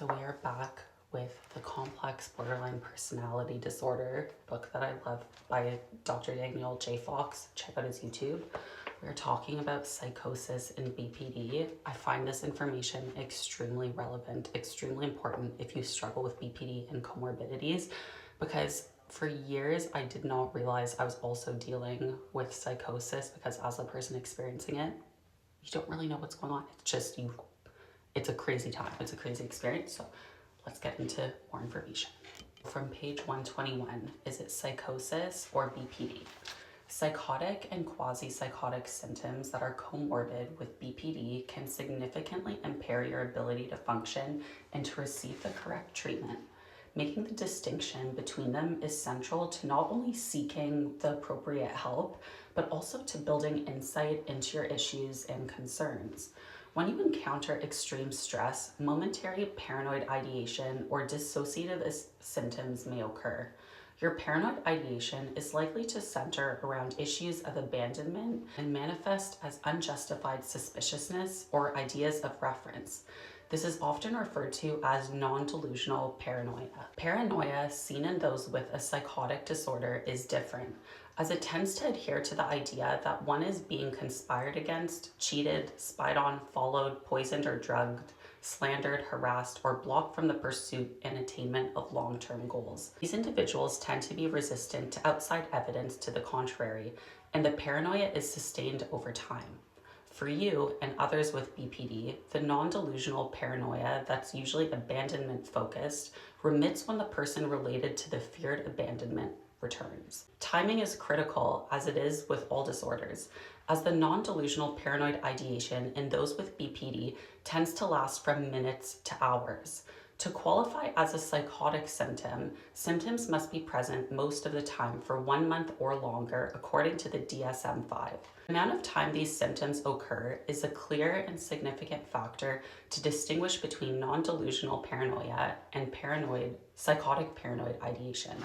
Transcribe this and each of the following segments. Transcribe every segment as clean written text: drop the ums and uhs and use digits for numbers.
So we are back with the Complex Borderline Personality Disorder book that I love by Dr. Daniel J. Fox. Check out his YouTube. We're talking about psychosis and BPD. I find this information extremely relevant, extremely important if you struggle with BPD and comorbidities, because for years I did not realize I was also dealing with psychosis, because as a person experiencing it, you don't really know what's going on. It's just you. It's a crazy time. It's a crazy experience. So let's get into more information. From page 121, is it psychosis or BPD? Psychotic and quasi-psychotic symptoms that are comorbid with BPD can significantly impair your ability to function and to receive the correct treatment. Making the distinction between them is central to not only seeking the appropriate help, but also to building insight into your issues and concerns. When you encounter extreme stress, momentary paranoid ideation or dissociative symptoms may occur. Your paranoid ideation is likely to center around issues of abandonment and manifest as unjustified suspiciousness or ideas of reference. This is often referred to as non-delusional paranoia. Paranoia, seen in those with a psychotic disorder, is different, as it tends to adhere to the idea that one is being conspired against, cheated, spied on, followed, poisoned or drugged, slandered, harassed, or blocked from the pursuit and attainment of long-term goals. These individuals tend to be resistant to outside evidence to the contrary, and the paranoia is sustained over time. For you and others with BPD, the non-delusional paranoia that's usually abandonment focused remits when the person related to the feared abandonment returns. Timing is critical, as it is with all disorders, as the non-delusional paranoid ideation in those with BPD tends to last from minutes to hours. To qualify as a psychotic symptom, symptoms must be present most of the time for 1 month or longer, according to the DSM-5. The amount of time these symptoms occur is a clear and significant factor to distinguish between non-delusional paranoia and psychotic paranoid ideation.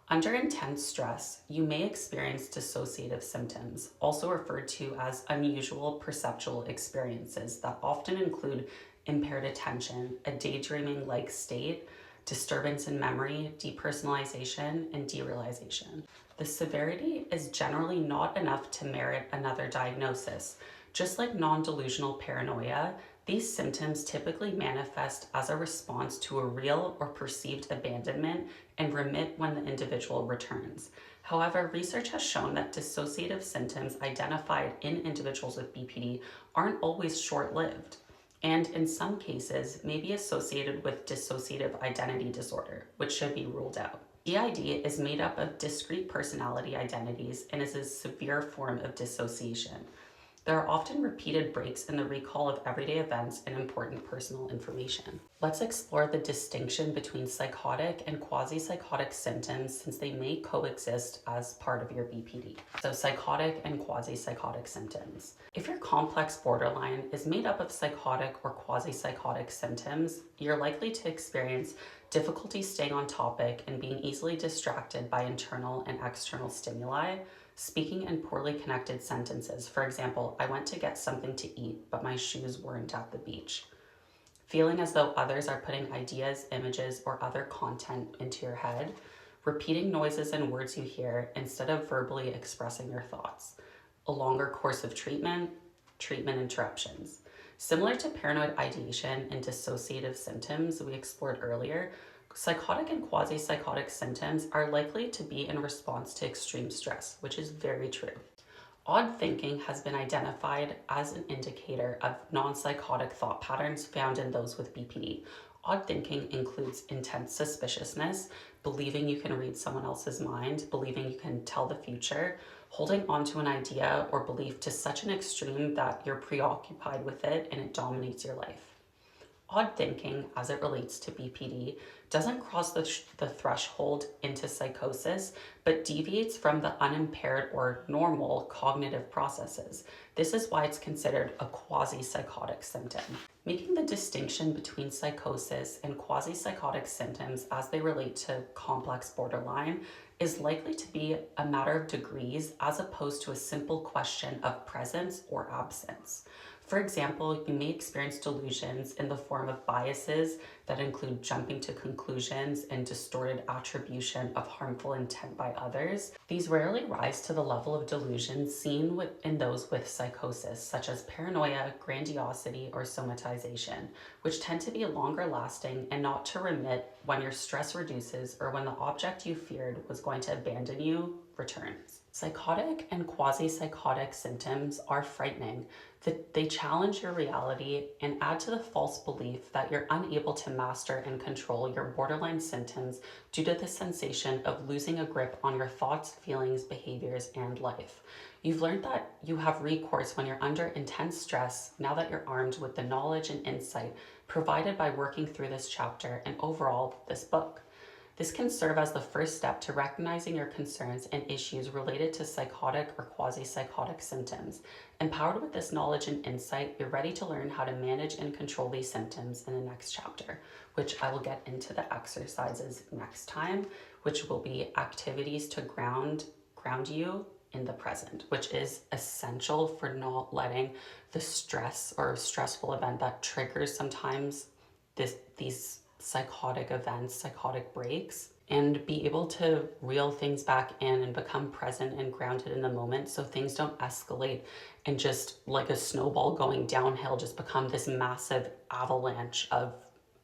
Under intense stress, you may experience dissociative symptoms, also referred to as unusual perceptual experiences that often include impaired attention, a daydreaming-like state, disturbance in memory, depersonalization, and derealization. The severity is generally not enough to merit another diagnosis. Just like non-delusional paranoia, these symptoms typically manifest as a response to a real or perceived abandonment and remit when the individual returns. However, research has shown that dissociative symptoms identified in individuals with BPD aren't always short-lived, and in some cases may be associated with dissociative identity disorder, which should be ruled out. DID is made up of discrete personality identities and is a severe form of dissociation. There are often repeated breaks in the recall of everyday events and important personal information. Let's explore the distinction between psychotic and quasi-psychotic symptoms, since they may coexist as part of your BPD. So psychotic and quasi-psychotic symptoms. If your complex borderline is made up of psychotic or quasi-psychotic symptoms, you're likely to experience difficulty staying on topic and being easily distracted by internal and external stimuli, speaking in poorly connected sentences. For example, I went to get something to eat, but my shoes weren't at the beach. Feeling as though others are putting ideas, images, or other content into your head. Repeating noises and words you hear instead of verbally expressing your thoughts. A longer course of treatment interruptions. Similar to paranoid ideation and dissociative symptoms we explored earlier, psychotic and quasi-psychotic symptoms are likely to be in response to extreme stress, which is very true. Odd thinking has been identified as an indicator of non-psychotic thought patterns found in those with BPD. Odd thinking includes intense suspiciousness, believing you can read someone else's mind, believing you can tell the future, holding onto an idea or belief to such an extreme that you're preoccupied with it and it dominates your life. Odd thinking, as it relates to BPD, doesn't cross the threshold into psychosis, but deviates from the unimpaired or normal cognitive processes. This is why it's considered a quasi-psychotic symptom. Making the distinction between psychosis and quasi-psychotic symptoms as they relate to complex borderline is likely to be a matter of degrees, as opposed to a simple question of presence or absence. For example, you may experience delusions in the form of biases that include jumping to conclusions and distorted attribution of harmful intent by others. These rarely rise to the level of delusion seen in those with psychosis, such as paranoia, grandiosity, or somatization, which tend to be longer lasting and not to remit when your stress reduces or when the object you feared was going to abandon you returns. Psychotic and quasi-psychotic symptoms are frightening. They challenge your reality and add to the false belief that you're unable to master and control your borderline symptoms due to the sensation of losing a grip on your thoughts, feelings, behaviors, and life. You've learned that you have recourse when you're under intense stress now that you're armed with the knowledge and insight provided by working through this chapter and overall this book. This can serve as the first step to recognizing your concerns and issues related to psychotic or quasi-psychotic symptoms. Empowered with this knowledge and insight, you're ready to learn how to manage and control these symptoms in the next chapter, which I will get into the exercises next time, which will be activities to ground you in the present, which is essential for not letting the stress or stressful event that triggers sometimes these psychotic events, psychotic breaks, and be able to reel things back in and become present and grounded in the moment so things don't escalate and just like a snowball going downhill just become this massive avalanche of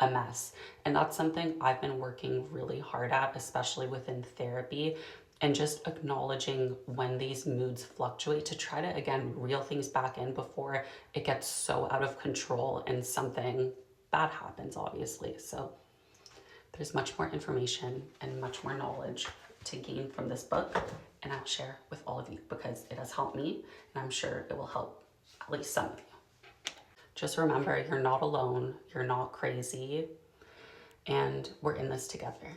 a mess. And that's something I've been working really hard at, especially within therapy, and just acknowledging when these moods fluctuate to try to, again, reel things back in before it gets so out of control and something bad happens, obviously. So there's much more information and much more knowledge to gain from this book, and I'll share with all of you because it has helped me, and I'm sure it will help at least some of you. Just remember, you're not alone, you're not crazy, and we're in this together.